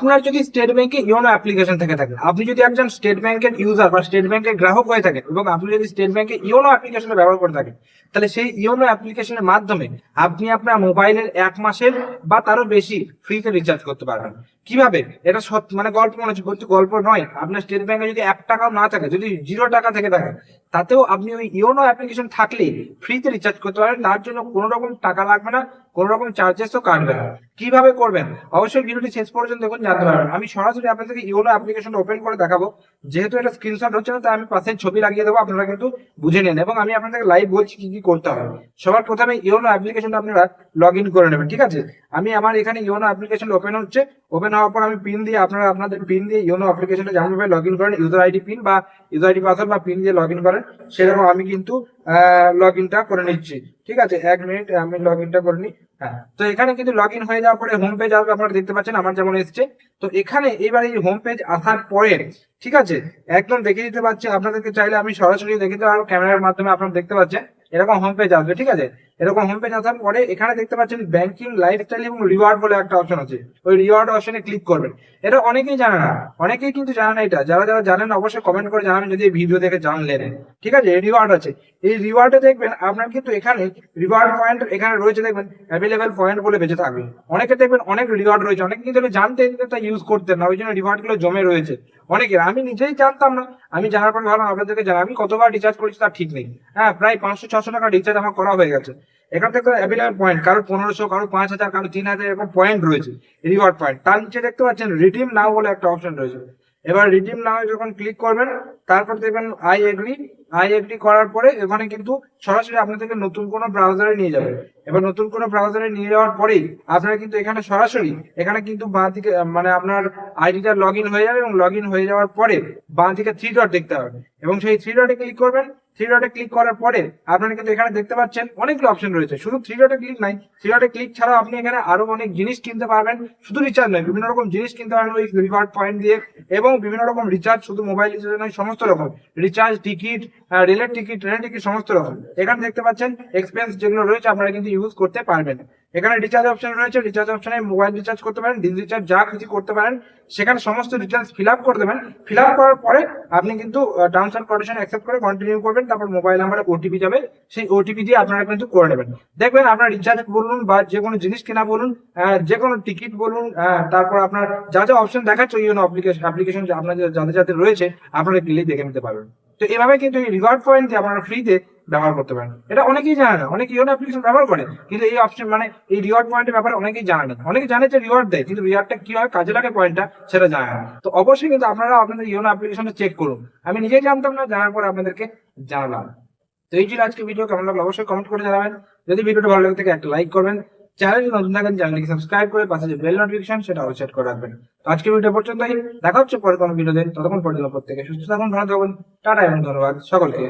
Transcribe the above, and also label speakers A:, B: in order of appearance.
A: আপনার যদি স্টেট ব্যাংকে ইওনো অ্যাপ্লিকেশন থেকে থাকে, আপনি যদি একজন স্টেট ব্যাংকের ইউজার বা স্টেট ব্যাংকের গ্রাহক হয়ে থাকেন এবং আপনি যদি স্টেট ব্যাংকে ইওনো অ্যাপ্লিকেশন ব্যবহার করে থাকেন, তাহলে সেই ইওনো অ্যাপ্লিকেশনের মাধ্যমে আপনি আপনার মোবাইলের 1 মাসের বা তারও বেশি ফ্রিতে রিচার্জ করতে পারবেন। কিভাবে? এটা মানে গল্প মনে হচ্ছে, কিন্তু গল্প নয়। আপনার স্টেট ব্যাংকে যদি 1 টাকাও না থাকে, যদি 0 টাকা থেকে থাকে, তাতেও আপনি ওই ইওনো অ্যাপ্লিকেশন থাকলেই ফ্রিতে রিচার্জ করতে পারবেন। তার জন্য কোনো রকম টাকা লাগবে না, কোনো রকম চার্জেসও কাটবে না। কিভাবে করবেন অবশ্যই ভিডিওটি শেষ পর্যন্ত দেখুন, জানতে পারবেন। আমি সরাসরি আপনাদেরকে ইওনো অ্যাপ্লিকেশনটা ওপেন করে দেখাবো। যেহেতু এটা স্ক্রিনশট হচ্ছে না, তাই আমি পাশে ছবি লাগিয়ে দেবো, আপনারা কিন্তু বুঝে নেন। এবং আমি আপনাদেরকে লাইভ বলছি কি কি করতে হবে। সবার প্রথমে ইওনো অ্যাপ্লিকেশনটা আপনারা লগ ইন করে নেবেন, ঠিক আছে? আমি আমার এখানে ইওনো অ্যাপ্লিকেশন ওপেন হচ্ছে। ওপেন হওয়ার পর আমি পিন দিয়ে, আপনারা আপনাদের পিন দিয়ে ইওনো অ্যাপ্লিকেশনটা যেমনভাবে লগ ইন করেন, ইউজার আইডি পিন বা ইউজার আইডি পাসওয়ার্ড বা পিন দিয়ে লগ ইন করেন, সেরকম আমি কিন্তু লগ ইনটা করে নিচ্ছি। ঠিক আছে, 1 মিনিট আমি লগ ইনটা করে নিই। হ্যাঁ, তো এখানে কিন্তু লগ ইন হয়ে যাওয়ার পরে হোম পেজ আসবে, আপনারা দেখতে পাচ্ছেন আমার যেমন এসছে। তো এখানে এবার এই হোম পেজ আসার পরে, ঠিক আছে, একদম দেখে দিতে পারছি। আপনাদেরকে চাইলে আমি সরাসরি দেখে দিতে পারবো, ক্যামেরার মাধ্যমে আপনারা দেখতে পাচ্ছেন এরকম হোম পেজ আসবে। ঠিক আছে, এরকম হোম পেজ আসার পরে এখানে দেখতে পাচ্ছেন ব্যাংকিং, লাইফস্টাইল এবং রিওয়ার্ড বলে একটা অপশন আছে। ওই রিওয়ার্ড অপশনে ক্লিক করবেন। এটা অনেকেই জানে না, অনেকেই কিন্তু জানে না এটা। যারা যারা জানেন অবশ্যই কমেন্ট করে জানাবেন যদি এই ভিডিও দেখে জানলেন। ঠিক আছে, রিওয়ার্ড আছে। এই রিওয়ার্ডে দেখবেন আপনার কিন্তু এখানে রিওয়ার্ড পয়েন্ট এখানে রয়েছে, দেখবেন অ্যাভেলেবেল পয়েন্ট বলে বেঁচে থাকবে। অনেকে দেখবেন অনেক রিওয়ার্ড রয়েছে, অনেকে কিন্তু জানতেন তা ইউজ করতেন না, ওই জন্য রিওয়ার্ড গুলো জমে রয়েছে অনেকের। আমি নিজেই জানতাম না, আমি জানার পর ভাবলাম আপনাদেরকে জানা। আমি কতবার রিচার্জ করেছি তার ঠিক নেই। হ্যাঁ, প্রায় 500-600 টাকা রিচার্জ আমার করা হয়ে গেছে। এখান থেকে অ্যাভেলেবল পয়েন্ট, কারো 1500, কারো 5000, কারো 3000, এরকম পয়েন্ট রয়েছে, রিওয়ার্ড পয়েন্ট। তার নিচে দেখতে পাচ্ছেন রিডিম নাও বলে একটা অপশন রয়েছে। এবার রিডিম নাও যখন ক্লিক করবেন, তারপর দেখবেন আই এগ্রি করার পরে এখানে কিন্তু সরাসরি আপনাদেরকে নতুন কোনো ব্রাউজারে নিয়ে যাবে। এবার নতুন কোনো ব্রাউজারে নিয়ে যাওয়ার পরেই আপনারা কিন্তু এখানে সরাসরি এখানে কিন্তু বাঁ দিকে মানে আপনার আইডিটা লগ ইন হয়ে যাবে, এবং লগ ইন হয়ে যাওয়ার পরে বাঁ দিকে 3 ডট দেখতে হবে, এবং সেই 3 ডটে ক্লিক করবেন। 3 ডটে ক্লিক করার পরে আপনারা কিন্তু এখানে দেখতে পাচ্ছেন অনেকগুলো অপশন রয়েছে। শুধু 3 ডটে ক্লিক নাই, 3 ডটে ক্লিক ছাড়াও আপনি এখানে আরো অনেক জিনিস কিনতে পারবেন। শুধু রিচার্জ নয়, বিভিন্ন রকম জিনিস কিনতে পারবেন ওই রিওয়ার্ড পয়েন্ট দিয়ে। এবং বিভিন্ন রকম রিচার্জ, শুধু মোবাইল রিচার্জ নয়, সমস্ত রকম রিচার্জ, টিকিট, রেলের টিকিট, ট্রেনের টিকিট, সমস্ত রকম এখানে দেখতে পাচ্ছেন এক্সপেন্স যেগুলো রয়েছে আপনারা কিন্তু ইউজ করতে পারবেন। এখানে রিচার্জ অপশন রয়েছে, রিচার্জ অপশনে মোবাইল রিচার্জ করতে পারেন, ডিজি রিচার্জ, যা কিছু করতে পারেন সেখানে সমস্ত রিচার্জ ফিল আপ করে দেবেন। ফিল আপ করার পরে আপনি কিন্তু টার্মস এন্ড কন্ডিশন অ্যাকসেপ্ট করে কন্টিনিউ করবেন। তারপর মোবাইল নাম্বারে ওটিপি যাবে, সেই ওটিপি দিয়ে আপনারা কিন্তু করে নেবেন। দেখবেন আপনার রিচার্জ বলুন বা যে কোনো জিনিস কেনা বলুন, যে কোনো টিকিট বলুন, তারপর আপনার যা যা অপশন দেখাচ্ছে ওই অ্যাপ্লিকেশন আপনাদের যাদের যাদের রয়েছে, আপনারা ক্লিক দেখে নিতে পারবেন। তো এভাবে কিন্তু এই রিওয়ার্ড পয়েন্ট দিয়ে আপনারা ফ্রিতে ব্যবহার করতে পারেন। এটা অনেকেই জানে না, অনেকে ইওনো অ্যাপ্লিকেশন ব্যবহার করে, কিন্তু এই অপশন মানে এই রিওয়ার্ড পয়েন্টের ব্যাপারে অনেকেই জানে না। অনেকে জানে যে রিওয়ার্ড দেয়, কিন্তু রিওয়ার্ডটা কি হয়, কাজে লাগে পয়েন্টটা, সেটা জানে না। তো অবশ্যই কিন্তু আপনারা আপনাদের ইওনো অ্যাপ্লিকেশনটা চেক করুন। আমি নিজেই জানতাম না, জানার পর আপনাদেরকে জানালাম। তো এই ছিল আজকে ভিডিও। কেমন লাগলো অবশ্যই কমেন্ট করে জানাবেন। যদি ভিডিওটা ভালো লাগে থাকে একটা লাইক করবেন। চ্যানেলে নতুন থাকেন, চ্যানেলকে সাবস্ক্রাইব করে পাশে যে বেল নোটিফিকেশন সেটা অল সেট করে রাখবেন। তো আজকে ভিডিও পর্যন্তই, দেখা হচ্ছে পরে কোনো ভিডিওতে। ততক্ষণ পর্যন্ত প্রত্যেকে সুস্থ থাকুন, ভালো থাকুন। টাটা এবং ধন্যবাদ সকলকে।